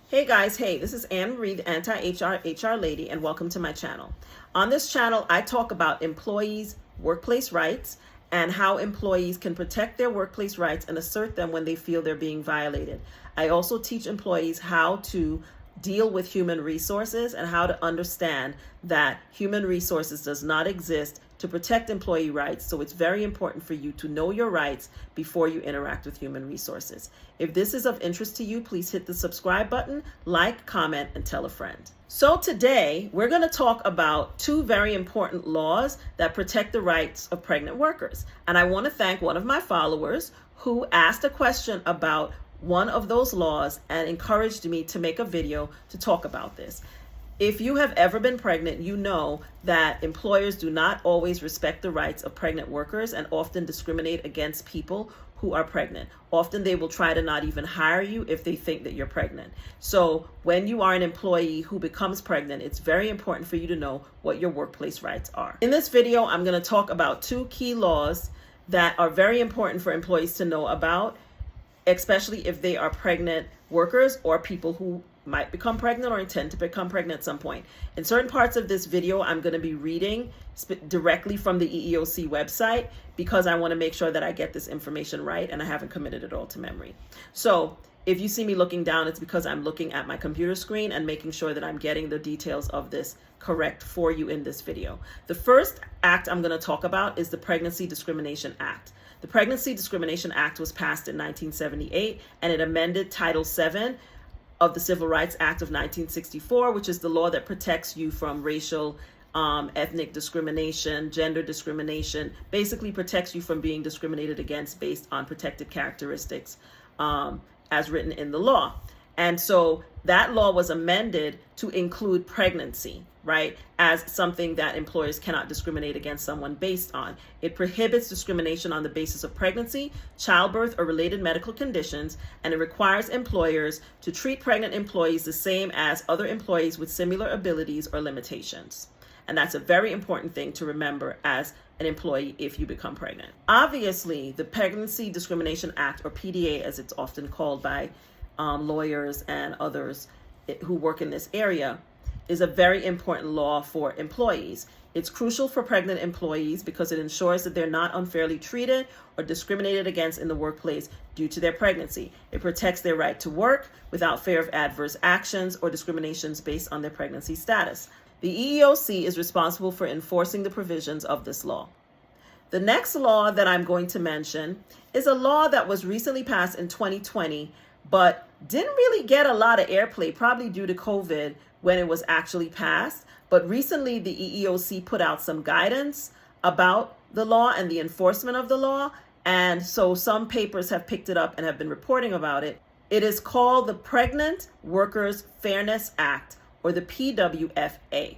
Hey guys, hey, this is Anne Marie, the AntiHR HR Lady, and welcome to my channel. On this channel, I talk about employees' workplace rights and how employees can protect their workplace rights and assert them when they feel they're being violated. I also teach employees how to deal with human resources and how to understand that human resources does not exist to protect employee rights. So it's very important for you to know your rights before you interact with human resources. If this is of interest to you, please hit the subscribe button, like, comment, and tell a friend. So today we're going to talk about two very important laws that protect the rights of pregnant workers. And I want to thank one of my followers who asked a question about one of those laws and encouraged me to make a video to talk about this. If you have ever been pregnant, you know that employers do not always respect the rights of pregnant workers and often discriminate against people who are pregnant. Often they will try to not even hire you if they think that you're pregnant. So when you are an employee who becomes pregnant, it's very important for you to know what your workplace rights are. In this video, I'm going to talk about two key laws that are very important for employees to know about, especially if they are pregnant workers or people who might become pregnant or intend to become pregnant at some point. In certain parts of this video, I'm going to be reading directly from the EEOC website because I want to make sure that I get this information right and I haven't committed it all to memory. So if you see me looking down, it's because I'm looking at my computer screen and making sure that I'm getting the details of this correct for you in this video. The first act I'm going to talk about is the Pregnancy Discrimination Act. The Pregnancy Discrimination Act was passed in 1978 and it amended Title VII of the Civil Rights Act of 1964, which is the law that protects you from racial, ethnic discrimination, gender discrimination, basically protects you from being discriminated against based on protected characteristics as written in the law. And so that law was amended to include pregnancy, right, as something that employers cannot discriminate against someone based on. It prohibits discrimination on the basis of pregnancy, childbirth, or related medical conditions, and it requires employers to treat pregnant employees the same as other employees with similar abilities or limitations. And that's a very important thing to remember as an employee if you become pregnant. Obviously, the Pregnancy Discrimination Act, or PDA as it's often called by lawyers and others who work in this area, is a very important law for employees. It's crucial for pregnant employees because it ensures that they're not unfairly treated or discriminated against in the workplace due to their pregnancy. It protects their right to work without fear of adverse actions or discriminations based on their pregnancy status. The EEOC is responsible for enforcing the provisions of this law. The next law that I'm going to mention is a law that was recently passed in 2020, but didn't really get a lot of airplay, probably due to COVID when it was actually passed. But recently, the EEOC put out some guidance about the law and the enforcement of the law. And so some papers have picked it up and have been reporting about it. It is called the Pregnant Workers Fairness Act, or the PWFA.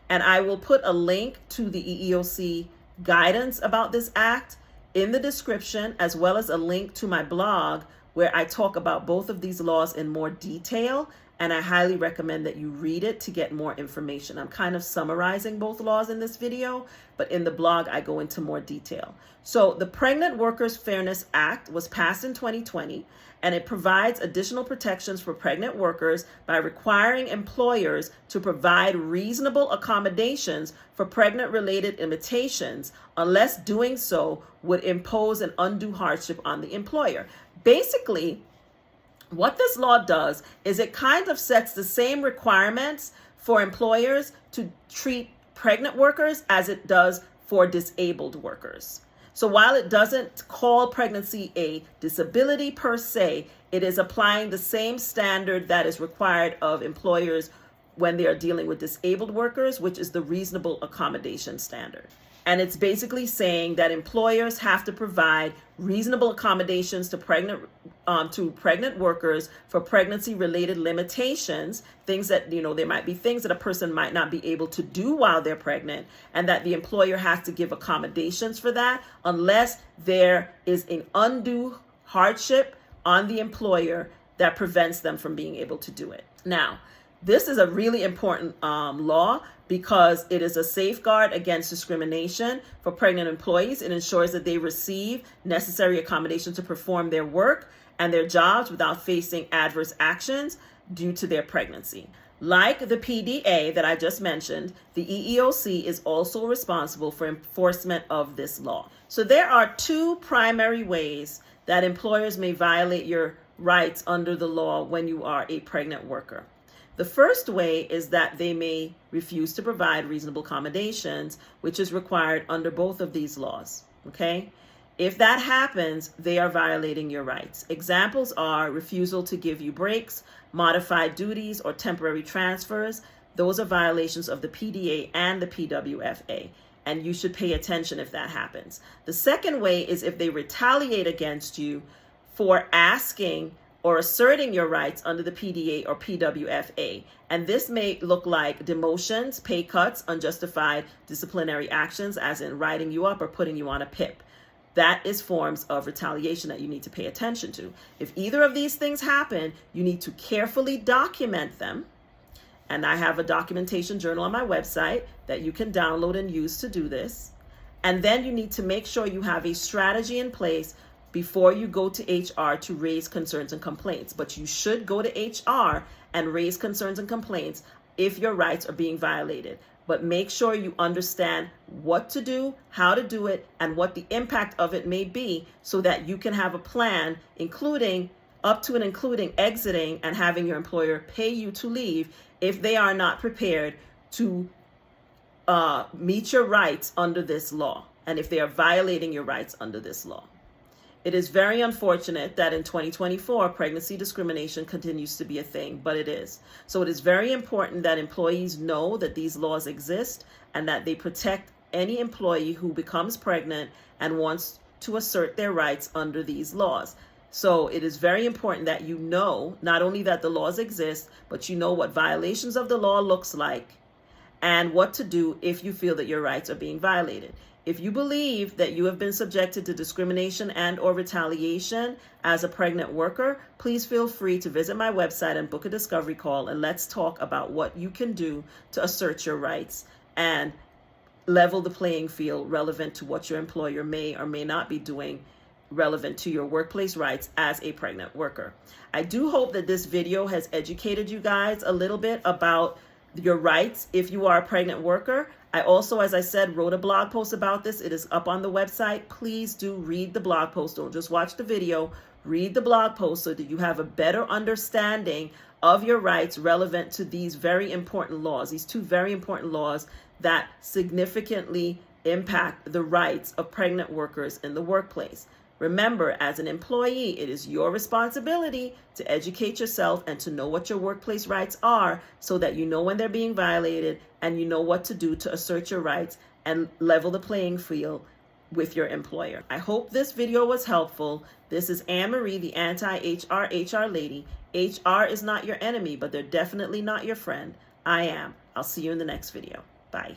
And I will put a link to the EEOC guidance about this act in the description, as well as a link to my blog where I talk about both of these laws in more detail. And I highly recommend that you read it to get more information. I'm kind of summarizing both laws in this video, but in the blog, I go into more detail. So the Pregnant Workers Fairness Act was passed in 2020, and it provides additional protections for pregnant workers by requiring employers to provide reasonable accommodations for pregnant-related limitations, unless doing so would impose an undue hardship on the employer. Basically, what this law does is it kind of sets the same requirements for employers to treat pregnant workers as it does for disabled workers. So while it doesn't call pregnancy a disability per se, it is applying the same standard that is required of employers when they are dealing with disabled workers, which is the reasonable accommodation standard. And it's basically saying that employers have to provide reasonable accommodations to pregnant workers for pregnancy-related limitations, things that, there might be things that a person might not be able to do while they're pregnant, and that the employer has to give accommodations for that unless there is an undue hardship on the employer that prevents them from being able to do it. Now, this is a really important law because it is a safeguard against discrimination for pregnant employees. It ensures that they receive necessary accommodation to perform their work, and their jobs without facing adverse actions due to their pregnancy. Like the PDA that I just mentioned, the EEOC is also responsible for enforcement of this law. So there are two primary ways that employers may violate your rights under the law when you are a pregnant worker. The first way is that they may refuse to provide reasonable accommodations, which is required under both of these laws, okay? If that happens, they are violating your rights. Examples are refusal to give you breaks, modified duties, or temporary transfers. Those are violations of the PDA and the PWFA, and you should pay attention if that happens. The second way is if they retaliate against you for asking or asserting your rights under the PDA or PWFA. And this may look like demotions, pay cuts, unjustified disciplinary actions, as in writing you up or putting you on a PIP. That is forms of retaliation that you need to pay attention to. If either of these things happen, you need to carefully document them. And I have a documentation journal on my website that you can download and use to do this. And then you need to make sure you have a strategy in place before you go to HR to raise concerns and complaints. But you should go to HR and raise concerns and complaints if your rights are being violated. But make sure you understand what to do, how to do it, and what the impact of it may be so that you can have a plan, including up to and including exiting and having your employer pay you to leave if they are not prepared to meet your rights under this law, and if they are violating your rights under this law. It is very unfortunate that in 2024, pregnancy discrimination continues to be a thing, but it is. So it is very important that employees know that these laws exist and that they protect any employee who becomes pregnant and wants to assert their rights under these laws. So it is very important that you know not only that the laws exist, but you know what violations of the law looks like and what to do if you feel that your rights are being violated. If you believe that you have been subjected to discrimination and or retaliation as a pregnant worker, please feel free to visit my website and book a discovery call, and let's talk about what you can do to assert your rights and level the playing field relevant to what your employer may or may not be doing relevant to your workplace rights as a pregnant worker. I do hope that this video has educated you guys a little bit about your rights if you are a pregnant worker. I also, as I said, wrote a blog post about this. It is up on the website. Please do read the blog post. Don't just watch the video. Read the blog post so that you have a better understanding of your rights relevant to these very important laws, these two very important laws that significantly impact the rights of pregnant workers in the workplace. Remember, as an employee, it is your responsibility to educate yourself and to know what your workplace rights are so that you know when they're being violated and you know what to do to assert your rights and level the playing field with your employer. I hope this video was helpful. This is Anne-Marie, the Anti-HR HR Lady. HR is not your enemy, but they're definitely not your friend. I am. I'll see you in the next video. Bye.